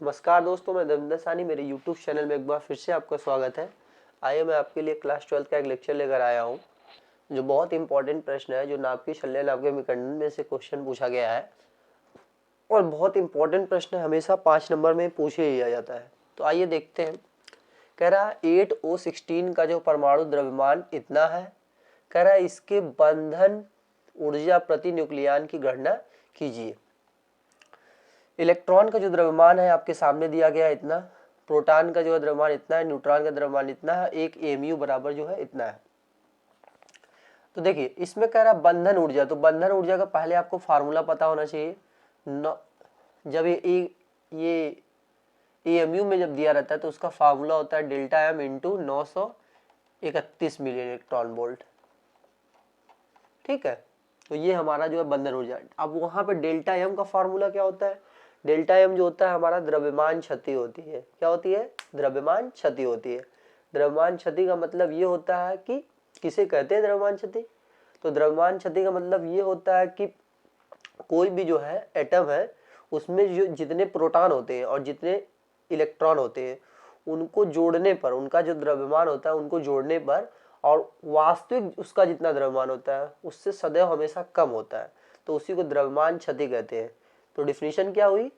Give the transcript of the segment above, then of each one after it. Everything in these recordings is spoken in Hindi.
नमस्कार दोस्तों, मैं देवेंद्र सानी। मेरे YouTube चैनल में एक बार फिर से आपका स्वागत है। आइए मैं आपके लिए क्लास 12 का एक लेक्चर लेकर आया हूं, जो बहुत इंपॉर्टेंट प्रश्न है, जो नाभिकीय शल्य नाभिकीय विखंडन में से क्वेश्चन पूछा गया है और बहुत इंपॉर्टेंट प्रश्न हमेशा 5 नंबर में पूछे लिया जाता है। तो आइए देखते हैं। कह रहा है 8O16 का जो परमाणु द्रव्यमान इतना है। कह रहा है इसके बंधन ऊर्जा प्रति न्यूक्लियन की गणना कीजिए। इलेक्ट्रॉन का जो द्रव्यमान है आपके सामने दिया गया है इतना, प्रोटॉन का जो है द्रव्यमान इतना है, न्यूट्रॉन का द्रव्यमान इतना है, एक एमयू बराबर जो है इतना है। तो देखिए इसमें कह रहा है बंधन ऊर्जा, तो बंधन ऊर्जा का पहले आपको फार्मूला पता होना चाहिए। जब ये एमयू में जब दिया रहता है तो उसका फार्मूला होता है delta M into 931 milli electron volt. ठीक है, तो ये हमारा जो है बंधन ऊर्जा। अब वहां पे डेल्टा एम का फार्मूला क्या होता है? डेल्टा एम जो होता है हमारा द्रव्यमान क्षति होती है। क्या होती है? द्रव्यमान क्षति होती है। द्रव्यमान क्षति का मतलब ये होता है कि किसे कहते हैं द्रव्यमान क्षति? तो द्रव्यमान क्षति का मतलब ये होता है कि कोई भी जो है एटम है उसमें जो जितने प्रोटॉन होते हैं और जितने इलेक्ट्रॉन होते हैं उनको जोड़ने पर, उनका जो द्रव्यमान होता है उनको जोड़ने पर और वास्तविक उसका जितना द्रव्यमान होता है उससे सदैव हमेशा कम होता है, तो उसी को द्रव्यमान क्षति कहते हैं। तो डिफिनीशन क्या हुई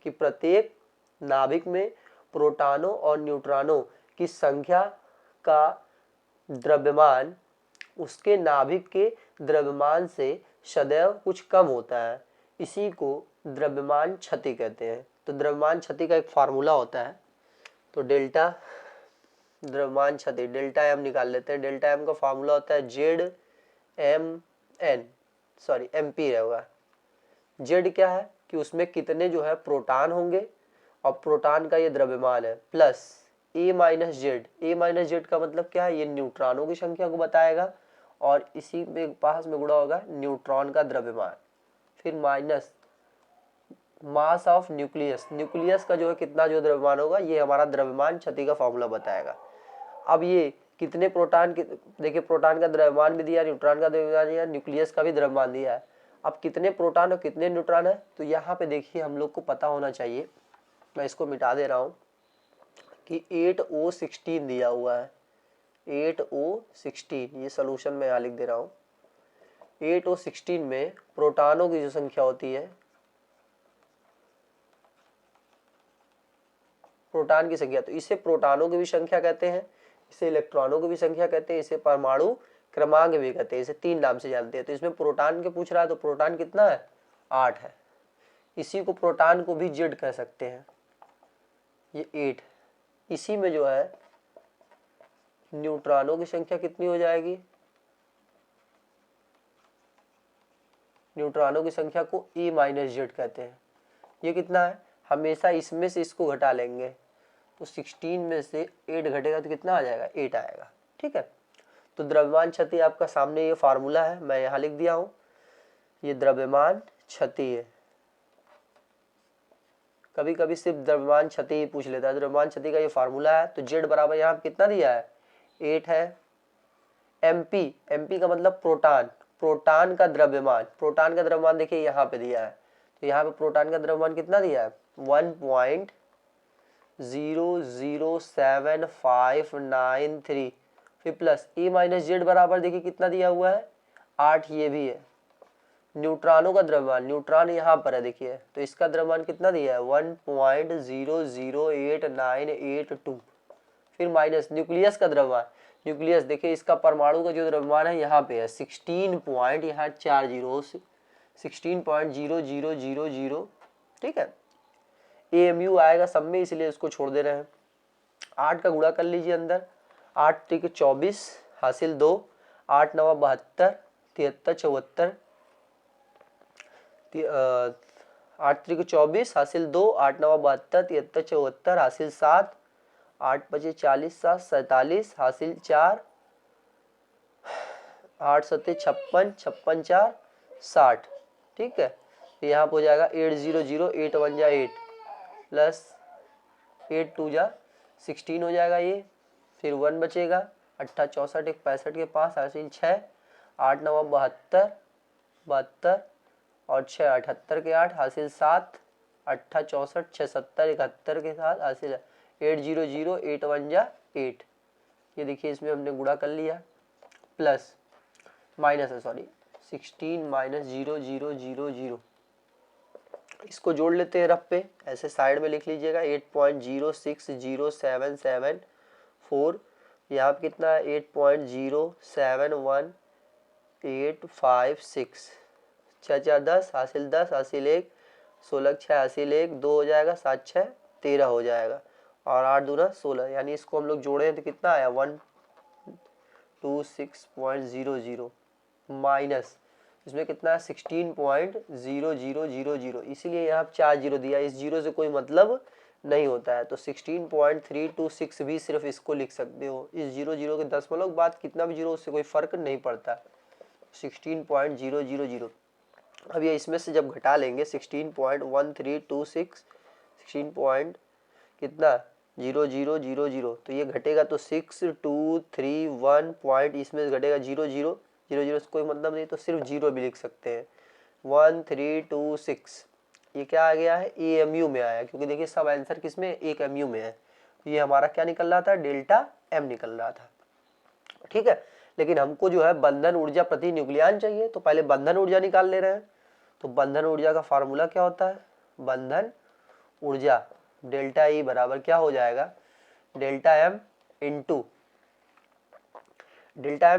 कि प्रत्येक नाभिक में प्रोटॉनों और न्यूट्रॉनों की संख्या का द्रव्यमान उसके नाभिक के द्रव्यमान से सदैव कुछ कम होता है, इसी को द्रव्यमान क्षति कहते हैं। तो द्रव्यमान क्षति का एक फार्मूला होता है, तो डेल्टा द्रव्यमान क्षति डेल्टा एम निकाल लेते हैं। डेल्टा एम का फार्मूला होता है Z M N, sorry M P रहेगा। जेड क्या है कि उसमें कितने जो है प्रोटॉन होंगे और प्रोटॉन का ये द्रव्यमान है, प्लस ए माइनस जेड। ए माइनस जेड का मतलब क्या है? ये न्यूट्रॉनों की संख्या को बताएगा और इसी में पास में गुणा होगा न्यूट्रॉन का द्रव्यमान, फिर minus mass of nucleus. Nucleus का जो है कितना जो द्रव्यमान होगा, ये हमारा द्रव्यमान क्षति का फॉर्मूला बताएगा। अब ये कितने प्रोटॉन, देखिए प्रोटॉन का द्रव्यमान भी दिया, न्यूट्रॉन का द्रव्यमान दिया, न्यूक्लियस का भी द्रव्यमान दिया है। अब कितने प्रोटॉन और कितने न्यूट्रॉन है, तो यहाँ पे देखिए हम लोग को पता होना चाहिए। मैं इसको मिटा दे रहा हूँ कि 8O16 दिया हुआ है। 8O16 ये सोल्यूशन में यहाँ लिख दे रहा हूँ। 8O16 में प्रोटॉनों की जो संख्या होती है, प्रोटॉन की संख्या, तो इसे प्रोटॉनों की भी संख्या कहते हैं, इसे इलेक्ट्रॉनों की भी संख्या कहते हैं, इसे परमाणु क्रमांक भी कहते हैं, इसे 3 नाम से जानते हैं। तो इसमें प्रोटॉन के पूछ रहा है, तो प्रोटॉन कितना है? 8 है। इसी को प्रोटॉन को भी जेड कह सकते हैं, ये 8। इसी में जो है न्यूट्रॉनों की संख्या कितनी हो जाएगी? न्यूट्रॉनों की संख्या को ए माइनस जेड कहते हैं। ये कितना है? हमेशा इसमें से इसको घटा लेंगे, तो 16 में से 8 घटेगा तो कितना आ जाएगा? 8 आएगा। ठीक है, तो द्रव्यमान क्षति आपका सामने ये फार्मूला है, मैं यहाँ लिख दिया हूँ। ये द्रव्यमान क्षति है। कभी कभी सिर्फ द्रव्यमान क्षति ही पूछ लेता है। द्रव्यमान क्षति का ये फार्मूला है, तो जेड बराबर यहाँ कितना दिया है? 8 है। एमपी, एमपी का मतलब प्रोटॉन, प्रोटॉन का द्रव्यमान, प्रोटॉन का द्रव्यमान देखिए यहाँ पे दिया है, तो यहाँ पे प्रोटॉन का द्रव्यमान कितना दिया है? 1.00753, फिर प्लस ए माइनस जेड बराबर देखिए कितना दिया हुआ है? 8, ये भी है। न्यूट्रॉनों का द्रव्यमान, न्यूट्रॉन यहाँ पर है देखिए, तो इसका द्रव्यमान कितना दिया है? 1.00892, फिर माइनस न्यूक्लियस का द्रव्यमान। न्यूक्लियस देखिए इसका परमाणु का जो द्रव्यमान है यहाँ पे है 16 पॉइंट, यहाँ 4 जीरो, 16.0000। ठीक है, एएमयू आएगा सब में, इसलिए इसको छोड़ दे रहे हैं। 8 का गुणा कर लीजिए अंदर, 8 त्रिक 24 हासिल 2, 8 9 72, 73 74, 8 त्रिक 24 हासिल 2, 8 9 72, 73 74 हासिल 7, 8 5 40 7 47 हासिल 4, 8 7 56 56 4 60। ठीक है, तो यहाँ पर हो जाएगा 800, 8 1 जा 8 प्लस 8 2 जा 16 हो जाएगा ये, फिर 1 बचेगा, 8 64 1 65 के पास हासिल 6, 8 9 72 72 और 6 78 के 8 हासिल 7, 8 64 6 70 71 के साथ हासिल है 800 8 1 जा 8। ये देखिए इसमें हमने गुणा कर लिया, प्लस माइनस है सॉरी 16 माइनस 0 0 0 0, इसको जोड़ लेते हैं रफ पे, ऐसे साइड में लिख लीजिएगा 8.060774, यहाँ पे कितना है 8.071856, 6 4 10 हासिल 10 हासिल 1 16 6 हासिल 1 2 हो जाएगा 7 6 13 हो जाएगा और 8 दूना 16, यानी इसको हम लोग जोड़े तो कितना आया 126.00 माइनस इसमें कितना है 16.0000, इसीलिए यहाँ 4 जीरो दिया, इस जीरो से कोई मतलब नहीं होता है, तो 16.326 भी सिर्फ इसको लिख सकते हो, इस 00 के दशमलव बाद कितना भी जीरो उससे कोई फर्क नहीं पड़ता, 16.000। अब ये इसमें से जब घटा लेंगे 16.1326 16 पॉइंट कितना 0000, तो ये घटेगा तो 6231 पॉइंट, इसमें घटेगा 00 00 से कोई मतलब नहीं, तो सिर्फ जीरो भी लिख सकते हैं 1326। ये क्या आ गया है AMU में आया, क्योंकि देखिए सब आंसर किसमें एक MU में है, ये हमारा क्या निकल रहा था डेल्टा M निकल रहा था, ठीक है। लेकिन हमको जो है बंधन ऊर्जा प्रति न्यूक्लियन चाहिए, तो पहले बंधन ऊर्जा निकाल ले रहे हैं। तो बंधन ऊर्जा का फार्मूला क्या होता है, बंधन ऊर्जा डेल्टा E बराबर क्या हो जाएगा डेल्टा M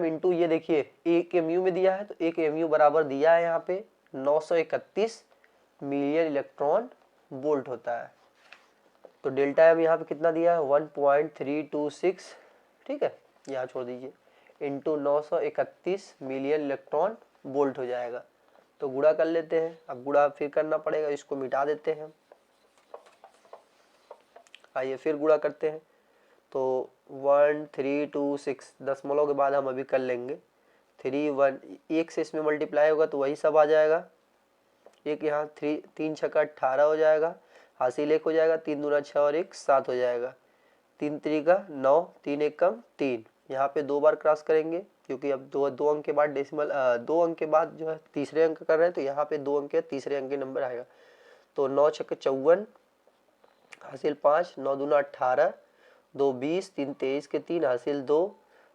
इंटू ये देखिए 1 MU में दिया है, तो 1 MU बराबर दिया है यहाँ पे 931 मिलियन इलेक्ट्रॉन वोल्ट होता है, तो डेल्टा M यहाँ पे कितना दिया है 1.326, ठीक है, यहाँ छोड़ दीजिए, इंटू 931 मिलियन इलेक्ट्रॉन वोल्ट हो जाएगा। तो गुणा कर लेते हैं, अब गुणा फिर करना पड़ेगा, इसको मिटा देते हैं, आइए फिर गुणा करते हैं, तो 1326 दशमलव के बाद हम अभी कर लेंगे 31, एक से इसमें मल्टीप्लाई होगा तो वही सब आ जाएगा, एक यहाँ 3 छक्का 18 हो जाएगा, हासिल 1 हो जाएगा, 3 दूना 6 और 1 7 हो जाएगा, 3 3 9 3 1 कम 3, यहाँ पे 2 बार क्रॉस करेंगे क्योंकि अब दो अंक के बाद डेसिमल 2 अंक के बाद जो है तीसरे अंक कर रहे हैं, तो यहाँ पे 2 अंक के तीसरे अंक के नंबर आएगा, तो 9 छक्के 54 हासिल 5 9 दूना 18 2 20 3 23 के 3 हासिल 2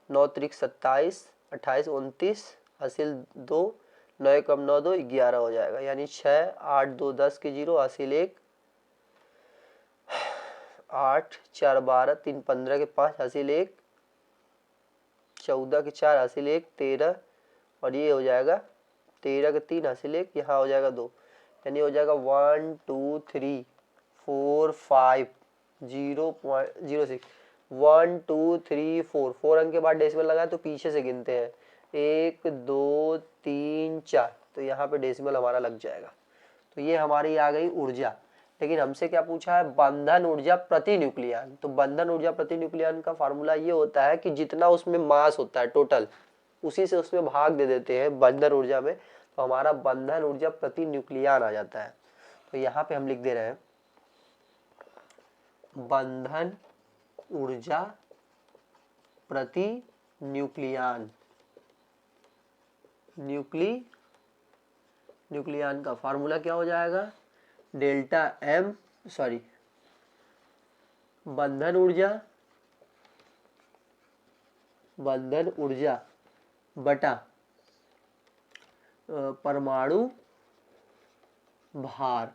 9 त्रिक 27 28 29 हासिल 2 9 कम 9 2 11 हो जाएगा, यानी 6 8 2 10 के 0 हासिल 1 8 4 12 3 15 के 5 हासिल 1 14 के 4 हासिल 1 13 और ये हो जाएगा 13 के 3 हासिल 1, यहाँ हो जाएगा 2, यानी हो जाएगा 1 2 3 4 5 0.06 1 2 3 4, 4 अंक के बाद डेसिमल लगाए तो पीछे से गिनते हैं 1 2 3 4, तो यहाँ पे डेसिमल हमारा लग जाएगा। तो ये हमारी आ गई ऊर्जा, लेकिन हमसे क्या पूछा है बंधन ऊर्जा प्रति न्यूक्लियन, तो बंधन ऊर्जा प्रति न्यूक्लियन का फार्मूला ये होता है कि जितना उसमें मास होता है टोटल उसी से उसमें भाग दे देते हैं बंधन ऊर्जा में, तो हमारा बंधन ऊर्जा प्रति न्यूक्लियन आ जाता है। तो यहाँ पे हम लिख दे रहे हैं बंधन ऊर्जा प्रति न्यूक्लियन, न्यूक्लियन का फार्मूला क्या हो जाएगा डेल्टा M सॉरी बंधन ऊर्जा बटा परमाणु भार,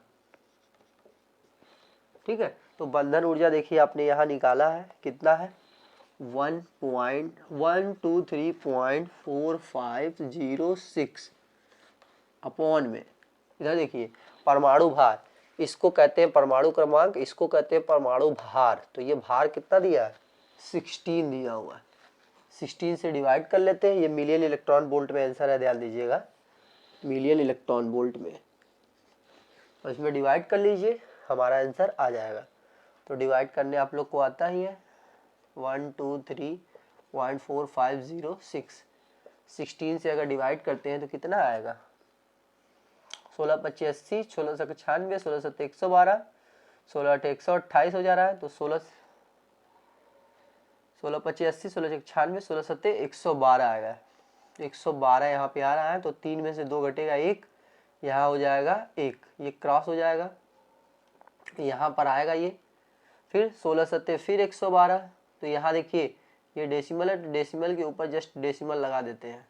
ठीक है। तो बंधन ऊर्जा देखिए आपने यहाँ निकाला है कितना है 1.123.4506 अपॉन में, इधर देखिए परमाणु भार, इसको कहते हैं परमाणु क्रमांक, इसको कहते हैं परमाणु भार, तो ये भार कितना दिया है 16 दिया हुआ है, 16 से डिवाइड कर लेते हैं, ये मिलियन इलेक्ट्रॉन वोल्ट में आंसर है, ध्यान दीजिएगा मिलियन इलेक्ट्रॉन वोल्ट में, और इसमें डिवाइड कर लीजिए हमारा आंसर आ जाएगा। तो डिवाइड करने आप लोग को आता ही है 123.4506, 16 से अगर डिवाइड करते हैं तो कितना आएगा 16 25 80 16 से 96 16 से 112 16 128 हो जा रहा है, तो 16 25 80 16 से 96 16 सत्ते 112 आएगा, 112 यहाँ पे आ रहा है, तो 3 में से 2 घटेगा 1, यहाँ हो जाएगा 1, ये क्रॉस हो जाएगा, यहाँ पर आएगा ये, फिर 16 सत्ते फिर 112। तो यहाँ देखिए ये डेसिमल है, तो डेसिमल के ऊपर जस्ट डेसिमल लगा देते हैं,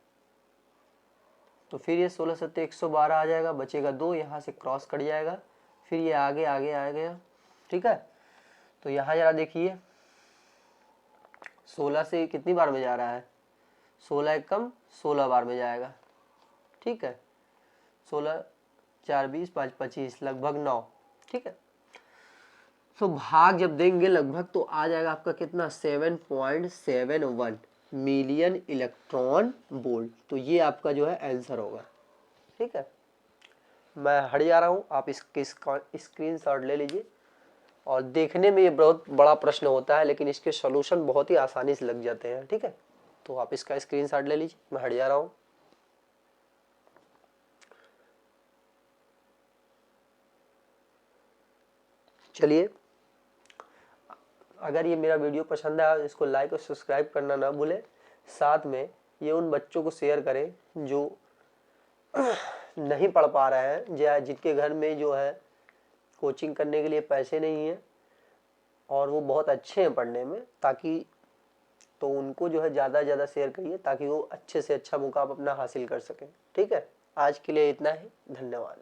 तो फिर ये 16 सत्ते 112 आ जाएगा, बचेगा 2, यहाँ से क्रॉस कट जाएगा, फिर ये आगे आगे आ गया। ठीक है, तो यहाँ जरा देखिए 16 से कितनी बार में जा रहा है, 16 एक कम 16 बार में जाएगा। ठीक है, 16 4 20 5 25 लगभग 9। ठीक है, तो भाग जब देंगे लगभग तो आ जाएगा आपका कितना 7.71 मिलियन इलेक्ट्रॉन वोल्ट। तो ये आपका जो है आंसर होगा। ठीक है, मैं हट जा रहा हूँ, आप इसकी स्क्रीनशॉट ले लीजिए। और देखने में ये बहुत बड़ा प्रश्न होता है, लेकिन इसके सॉल्यूशन बहुत ही आसानी से लग जाते हैं। ठीक है, तो आप इसका स्क्रीनशॉट ले लीजिए, मैं हट जा रहा हूँ। चलिए, अगर ये मेरा वीडियो पसंद आया इसको लाइक और सब्सक्राइब करना ना भूलें। साथ में ये उन बच्चों को शेयर करें जो नहीं पढ़ पा रहे हैं, या जिनके घर में जो है कोचिंग करने के लिए पैसे नहीं है और वो बहुत अच्छे हैं पढ़ने में, ताकि तो उनको जो है ज़्यादा से ज़्यादा शेयर करिए ताकि वो अच्छे से अच्छा मुकाम अपना हासिल कर सकें। ठीक है, आज के लिए इतना ही, धन्यवाद।